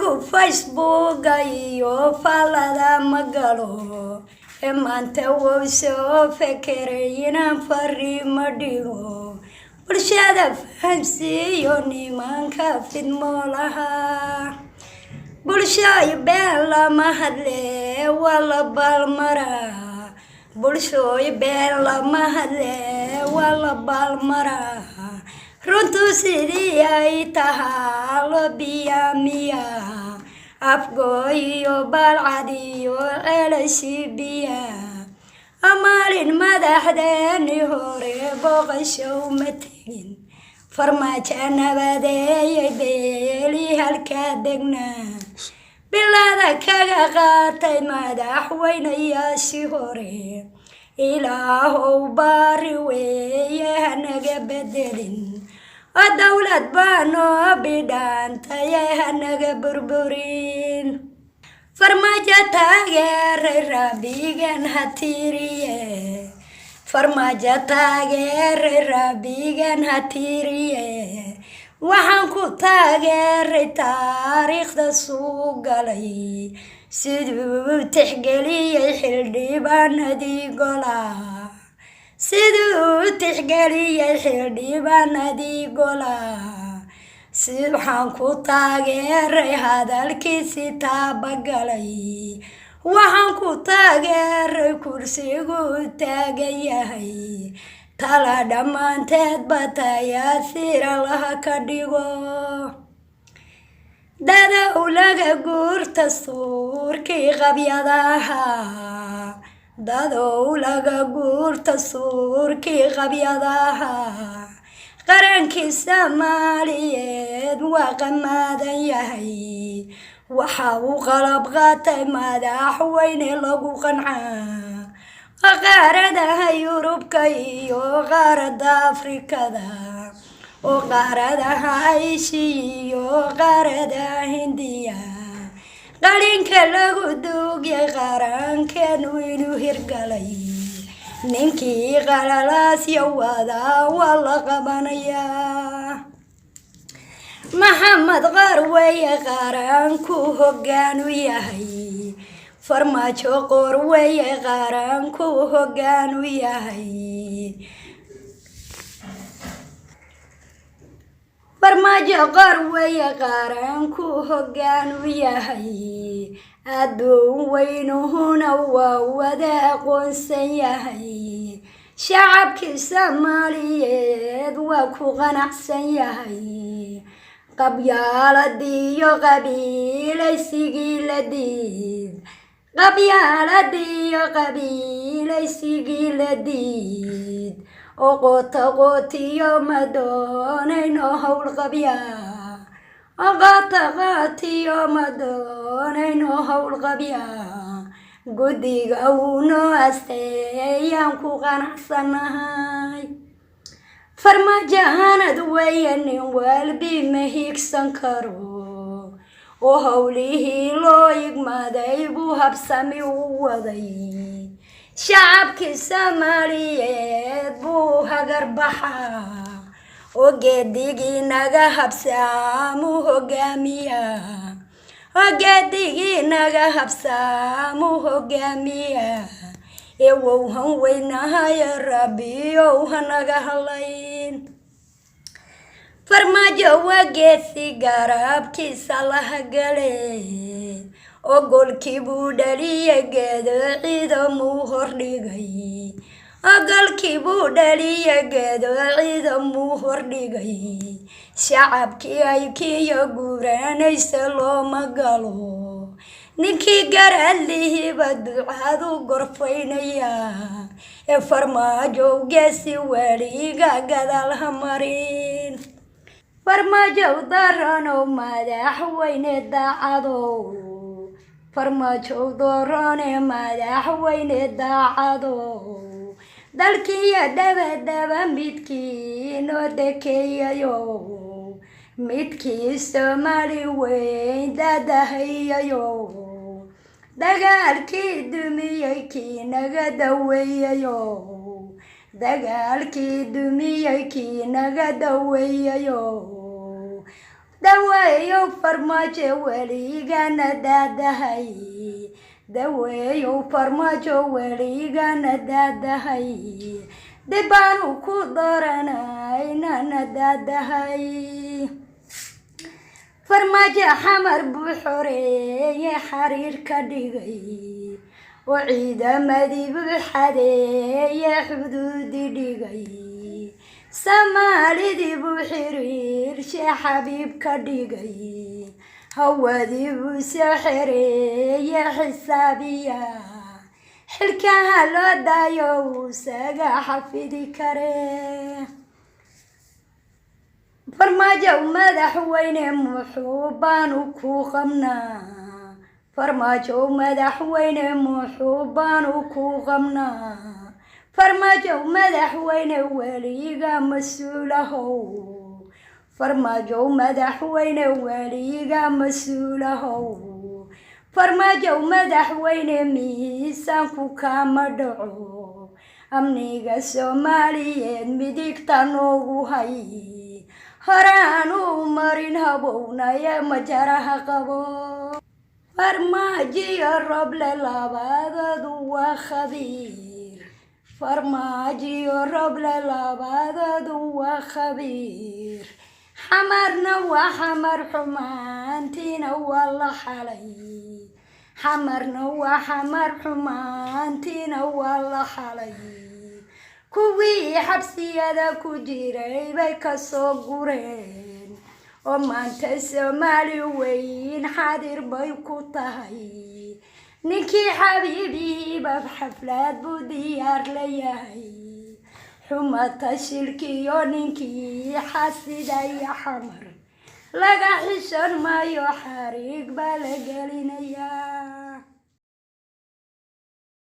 anigu Facebook iyo falada magalo maanta wuu soo fekeray inaan fariimo dhigo bulshada fahamsiiyo nimanka fidmo lahaa bulshoy been lama hadle wala balmara bulshoy been lama hadle wala balmara runtu sidii ay tahaa lo biyaamiya afgooyo balcadiyo elasibiya amaalin madaxdeeni hore booqashow ma tegin farmaajo nabadeeyay beeli halkaa degnaa bilada kaga qaatay madaxweynayaashii hore ilaahow baari weeye hanaga bedelin oo dowlad baanoo bidhaantaye hanaga burburin farmaajo taageeray rabbigan hatiriye farmaajo taageeray rabbigan hatiriye waxaan ku taageeray taariikhda suu galay siduu tixgeliyey xildhibaanadii golaa siduu tixgeliyey xildhibaanadii golaa waxaan ku taageeray hadalkiisii taabagalay waxaan ku taageeray kursiguu taagan yahay tala dhammaanteed batayaasiira laha ka dhigo dadow laga guurta suurkii qabyadaha dadow laga guurta suurkii qabyadaha qarankii Soomaaliyeed waa qamaadan yahay waxa uu qalab qaatay madaxweyne lagu qancaa qaaradaha Yurubka iyo qaarada Afrikada oo qaaradaha Aasiya iyo qaarada Hindiya qalinka lagu duugay qarankeenu inuu hirgalay ninkii qalalaas yawada waa la qabanayaa maxamed qarweye qaranku hoggaan u yahay farmaajo qorweye qaranku hoggaan u yahay farmaajo qarweye qaranku hoggaan u yahay adduun weynuhuna waa wada aqoonsan yahay shacabkii Soomaaliyeed waa ku qanacsan yahay qabyaaladiyo qabiilaysigii la diid qabyaaladiyo qabiilaysigii la diid oo qootaqootiyo ma doonayno howl qabyaa oo qootaqootiyo ma doonayno howl qabyaa guddiga uunoo asteeyaan ku qanacsanahay farmaajahanad weeye nin walbi ma hiigsan karo oo howlihii loo igmaday buu habsami u waday shacabkii Soomaaliyeed buu hagarbaxaa oo geedigii naga habsaamu hogaamiya oo geedigii naga habsaamu hogaamiya wowhan weynahay rabbiyow hanaga halayn farmaajo waa geesi garabkiisa laha gale oo golkii buu dhaliyay geedo ciidamuu hordhigay oo golkii buu dhaliyay geedo ciidamuu hordhigay shacabkii ay kiyo guuranaysa looma galo ninkii garadlihiiba ducadu gorfaynaya farmaajow geesi weliga gadaal ha marin farmaajow daranow madaxweyne daacadow farmaajow darane madaxweyne daacadow dalkiiyo dabadaba midkii noo dekeeyayo midkii Soomaali weyn dadahayayo dagaalkii dumiyey kii naga daweeyayo dagaalkii dumiyey kii naga daweeyayo daweeyo farmaajo weligana daadahay daweeyo farmaajo weligana daadahay dibaanu ku dooranayna daadahay farmaajo xamar buu xoreeye xariir ka dhigay oo ciidamadii buu xadeeye xuduudi dhigay soomaalidii buu xiriirshe xabiib ka dhigay hawadii buu soo xereeye xisaabiya xilkaha loo daayo isaga xafidi kare farmaajo madaxweyne muxuu baanu ku qabnaa farmaajo madaxweyne muxuu baanu ku qabnaa farmaajo madaxweyne weliga mas-uulahow farmaajo madaxweyne weliga mas-uulahow farmaajo madaxweyne miisaanku kama dhaco amniga soomaaliyeed midigta noogu hay horaanu marin habownaye majaraha qabo farmaajiyo roble labadoodu waa khabiir farmaajiyo roble labadoodu waa khabiir xamarna waa xamar xumaantiina waa la xalay xamarna waa xamar xumaantiina waa la xalay kuwii xabsiyada ku jiray bay ka soo gureen oo maanta soomaali weyn xadir bay ku tahay ninkii xabiibiiba xaflad buu diyaar leeyahay xumata shilkiyo ninkii xasidaya xamar laga xishoon maayo xariig baa la gelinayaa